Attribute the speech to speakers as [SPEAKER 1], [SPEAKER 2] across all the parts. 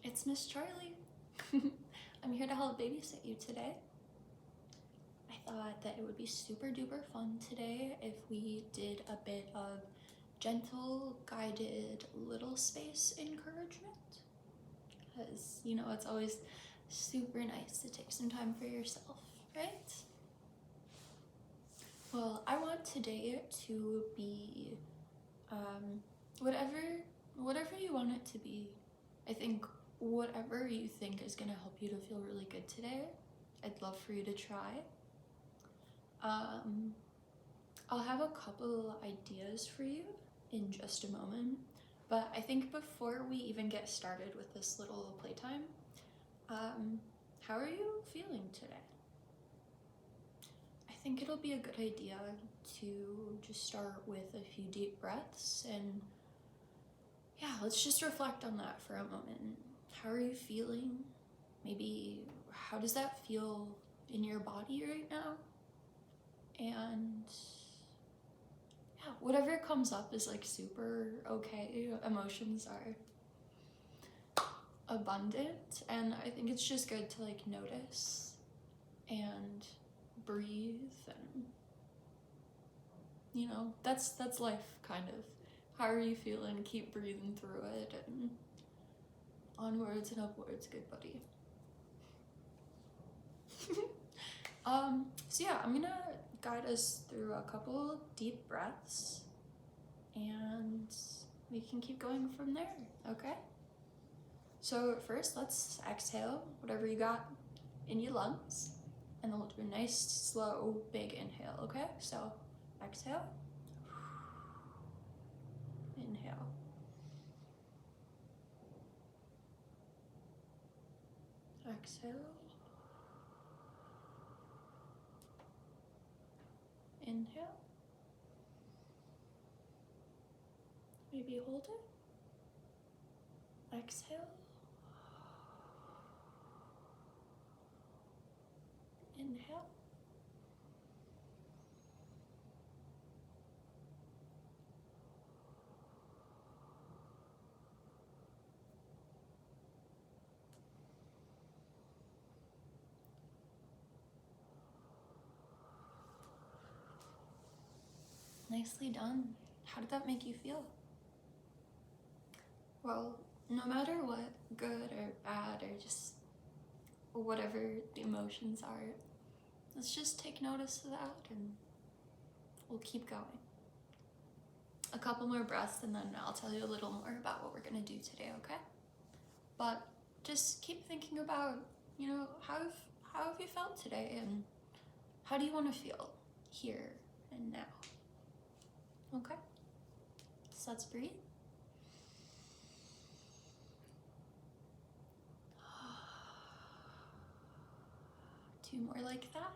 [SPEAKER 1] it's Miss Charlie. I'm here to help babysit you today. I thought that it would be super duper fun today if we did a bit of gentle, guided Littlespace encouragement. Because, you know, it's always super nice to take some time for yourself, right? Well, I want today to be whatever you want it to be. I think whatever you think is gonna help you to feel really good today, I'd love for you to try. I'll have a couple ideas for you in just a moment, but I think before we even get started with this little playtime, how are you feeling today? I think it'll be a good idea to just start with a few deep breaths, and yeah, let's just reflect on that for a moment. How are you feeling? Maybe how does that feel in your body right now? And yeah, whatever comes up is like super okay. Emotions are abundant, and I think it's just good to like notice and breathe, and you know, that's life kind of. How are you feeling? Keep breathing through it, and onwards and upwards, good buddy. So yeah, I'm gonna guide us through a couple deep breaths, and we can keep going from there, okay? So first, let's exhale whatever you got in your lungs, and then we'll do a nice, slow, big inhale, okay? So exhale, inhale, exhale, inhale, maybe hold it, exhale, inhale, nicely done. How did that make you feel? Well, no matter what, good or bad or just whatever the emotions are, let's just take notice of that and we'll keep going. A couple more breaths and then I'll tell you a little more about what we're gonna do today, okay? But just keep thinking about, you know, how have you felt today, and how do you want to feel here and now? Okay, so let's breathe. Two more like that.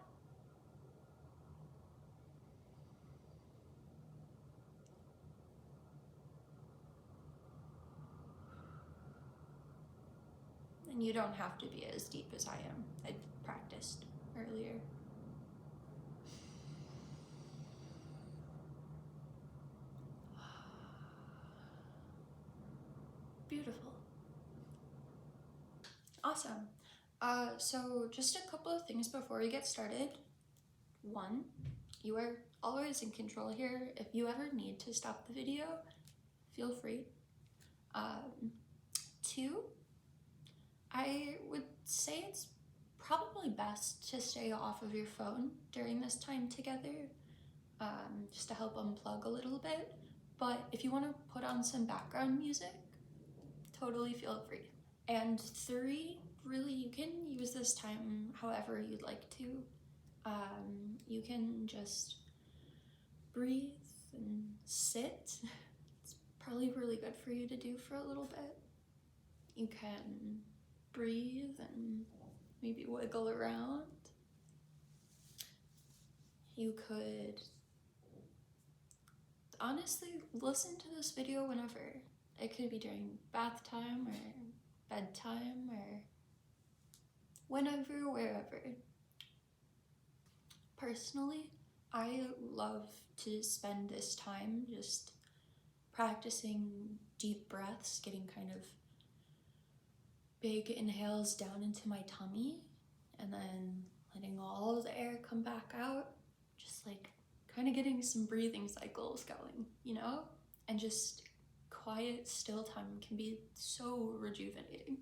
[SPEAKER 1] And you don't have to be as deep as I am. I practiced earlier. Beautiful. Awesome. So just a couple of things before we get started. One, you are always in control here. If you ever need to stop the video, feel free. Two, I would say it's probably best to stay off of your phone during this time together, just to help unplug a little bit. But if you want to put on some background music, totally feel free. And three, really, you can use this time however you'd like to. You can just breathe and sit. It's probably really good for you to do for a little bit. You can breathe and maybe wiggle around. You could honestly listen to this video whenever. It could be during bath time or bedtime or whenever, wherever. Personally, I love to spend this time just practicing deep breaths, getting kind of big inhales down into my tummy, and then letting all of the air come back out, just like kind of getting some breathing cycles going, you know? And just quiet, still time can be so rejuvenating.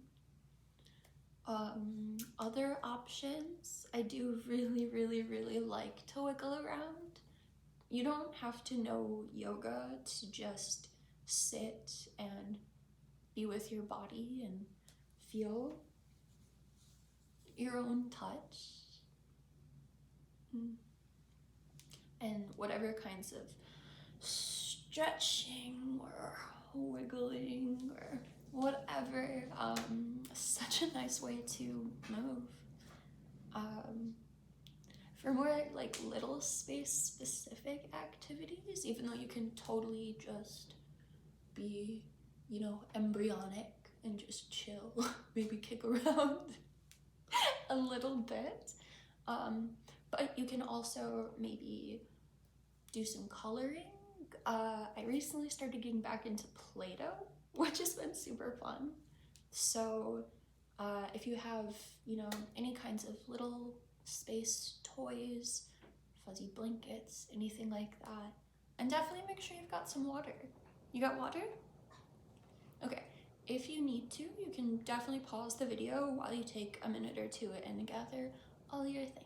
[SPEAKER 1] Other options, I do really like to wiggle around. You don't have to know yoga to just sit and be with your body and feel your own touch. And whatever kinds of stretching or wiggling or whatever, such a nice way to move. For more like Littlespace specific activities, even though you can totally just be, you know, embryonic and just chill, maybe kick around a little bit, but you can also maybe do some coloring. I recently started getting back into Play-Doh, which has been super fun. So if you have, you know, any kinds of little space toys, fuzzy blankets, anything like that, and definitely make sure you've got some water. You got water? Okay, if you need to, you can definitely pause the video while you take a minute or two and gather all your things.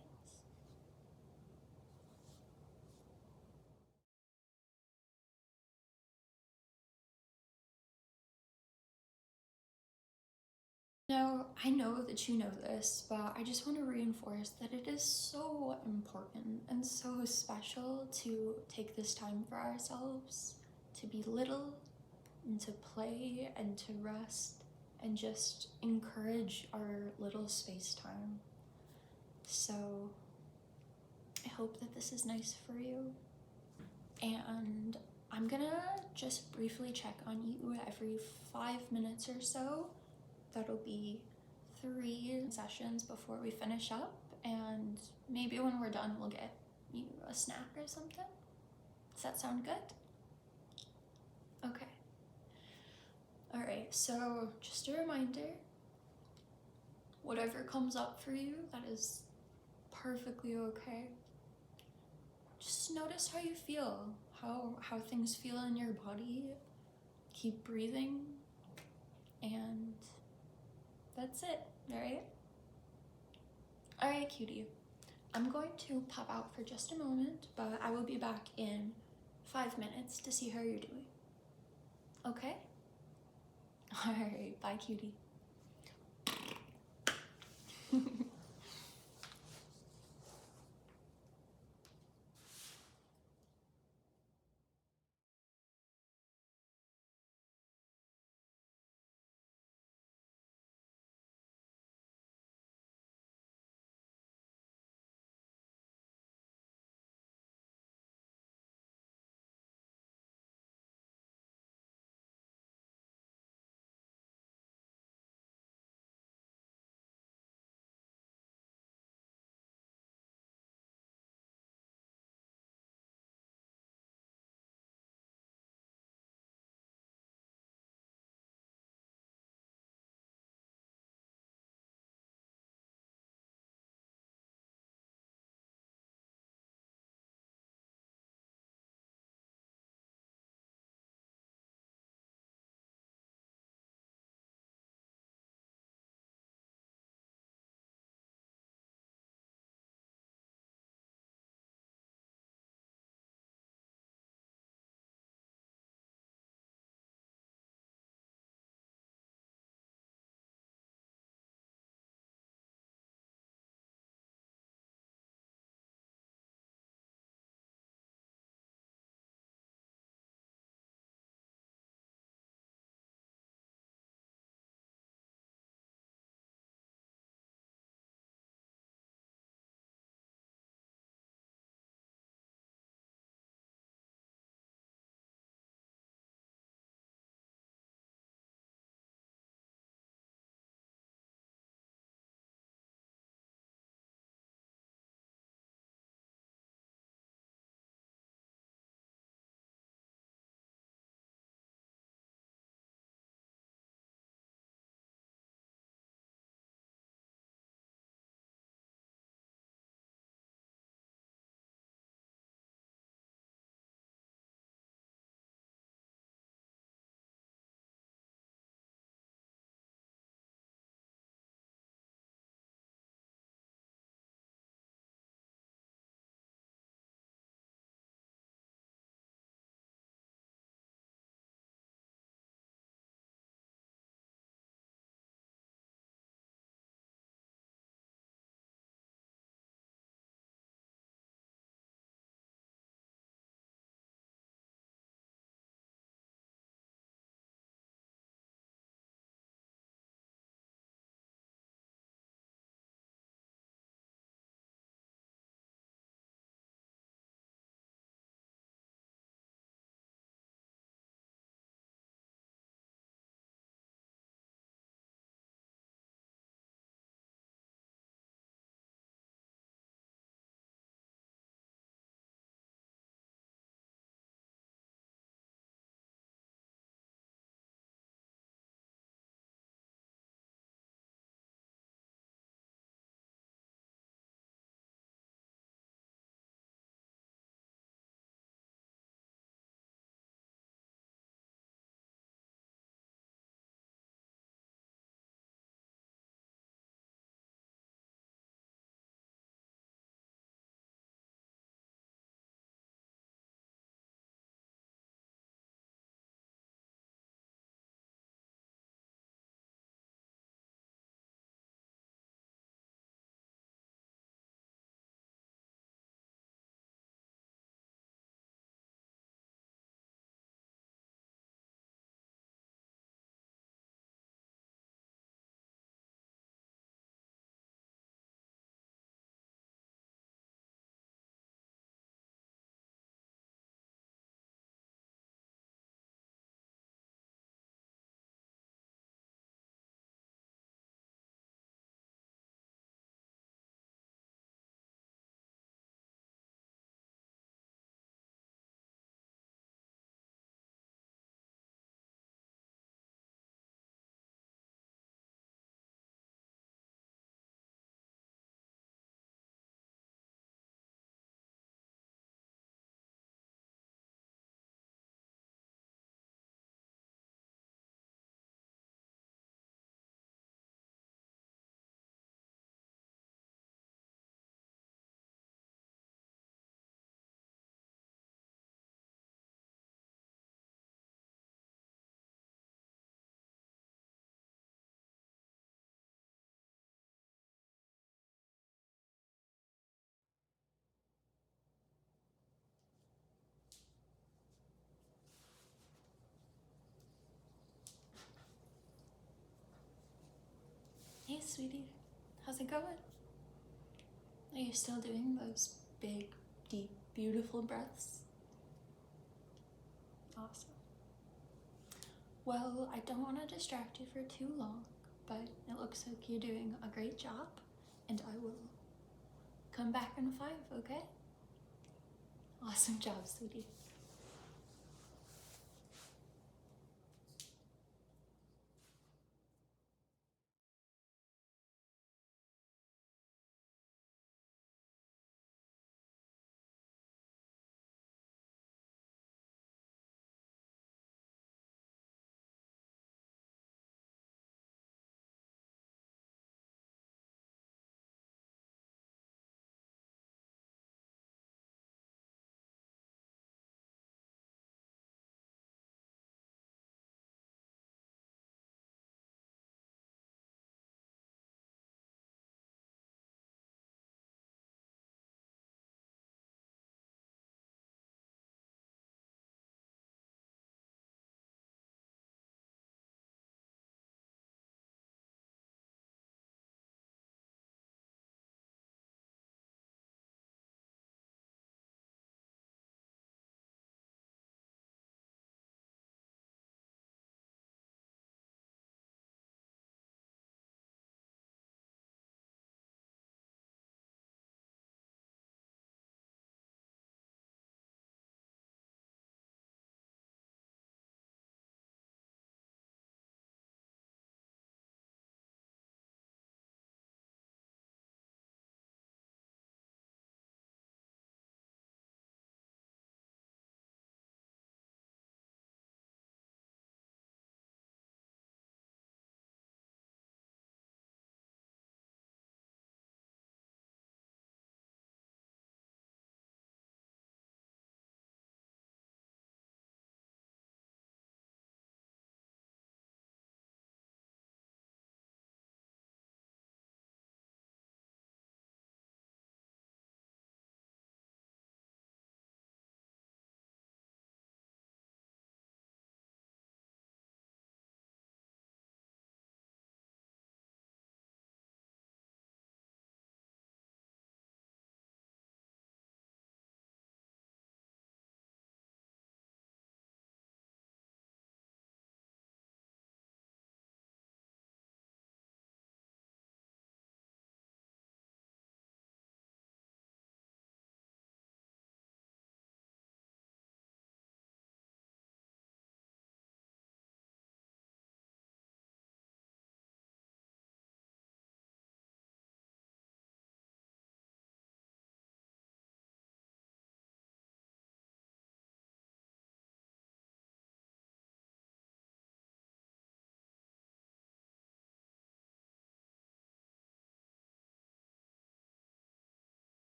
[SPEAKER 1] Now, I know that you know this, but I just want to reinforce that it is so important and so special to take this time for ourselves, to be little, and to play, and to rest, and just encourage our little space time. So, I hope that this is nice for you. And I'm gonna just briefly check on you every 5 minutes or so. That'll be 3 sessions before we finish up, and maybe when we're done we'll get you a snack or something. Does that sound good? Okay. Alright, so just a reminder, whatever comes up for you, that is perfectly okay. Just notice how you feel, how things feel in your body. Keep breathing, and that's it, alright? Alright, cutie. I'm going to pop out for just a moment, but I will be back in 5 minutes to see how you're doing. Okay? Alright, bye, cutie. sweetie. How's it going? Are you still doing those big, deep, beautiful breaths? Awesome. Well, I don't want to distract you for too long, but it looks like you're doing a great job, and I will come back in 5, okay? Awesome job, sweetie.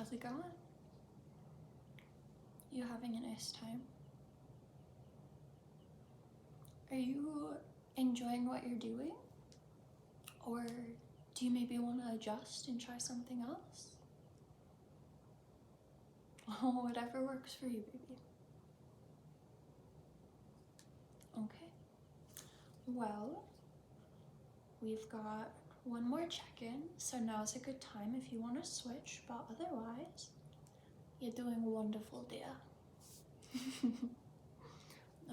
[SPEAKER 1] How's it going? You having a nice time? Are you enjoying what you're doing? Or do you maybe want to adjust and try something else? Oh, whatever works for you, baby. Okay. Well, we've got one more check-in, so now's a good time if you want to switch, but otherwise, you're doing wonderful, dear.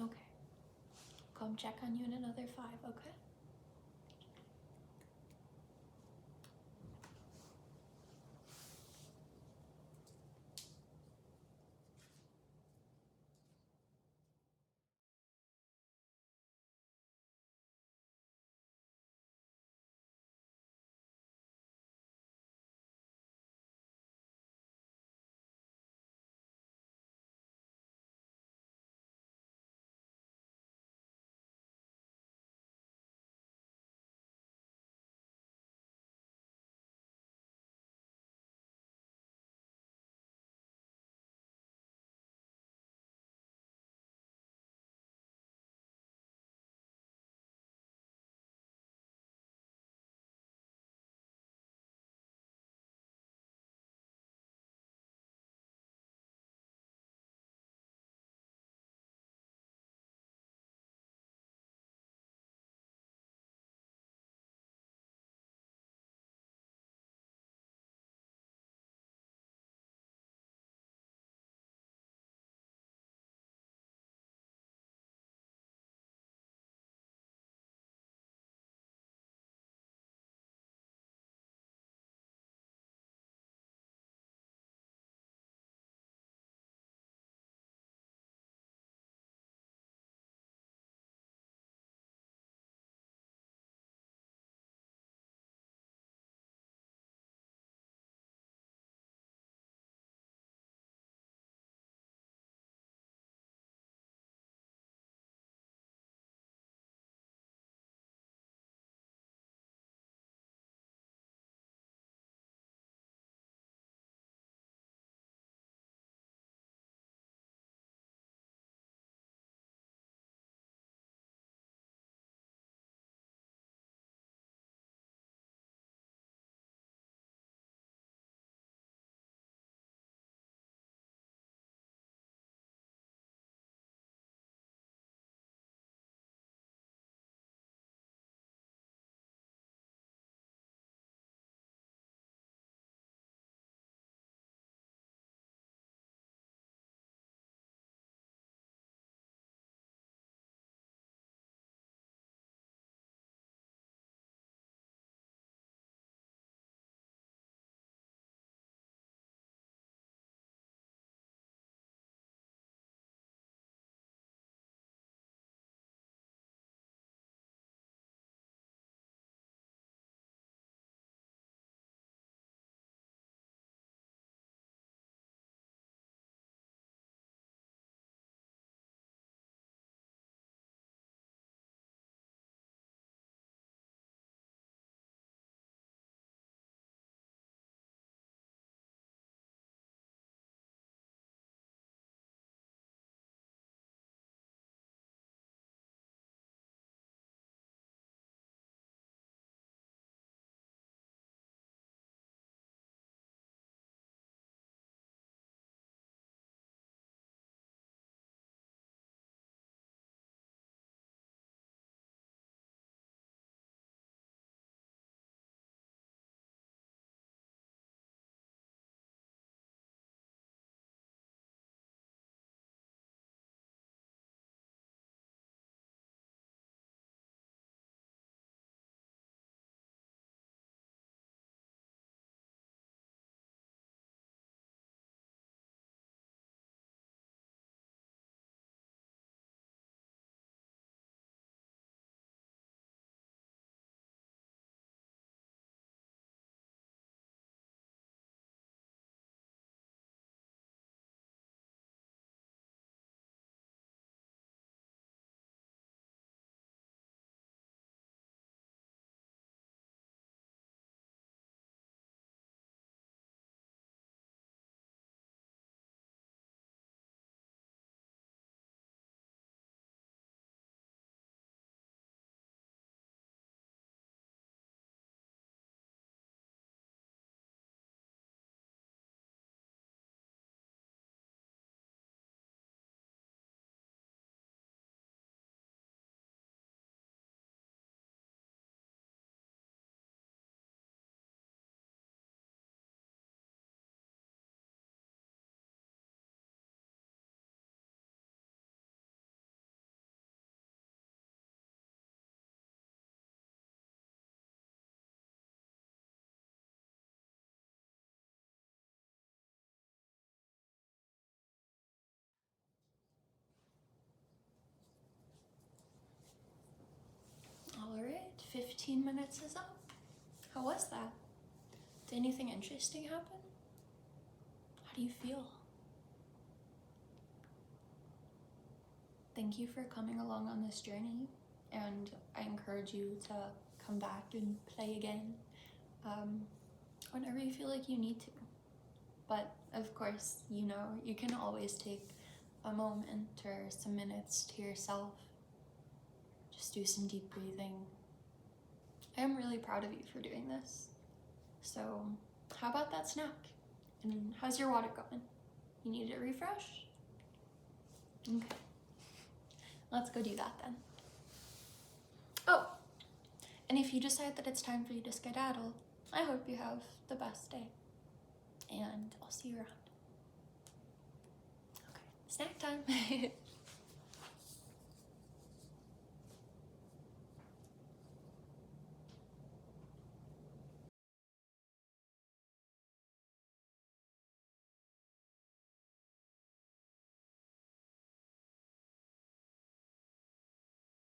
[SPEAKER 1] Okay. Come check on you in another 5, okay? 15 minutes is up. How was that? Did anything interesting happen? How do you feel? Thank you for coming along on this journey, and I encourage you to come back and play again whenever you feel like you need to. But of course, you know, you can always take a moment or some minutes to yourself. Just do some deep breathing. I am really proud of you for doing this. So how about that snack? And how's your water going? You need a refresh? Okay. Let's go do that then. Oh, and if you decide that it's time for you to skedaddle, I hope you have the best day. And I'll see you around. Okay, snack time.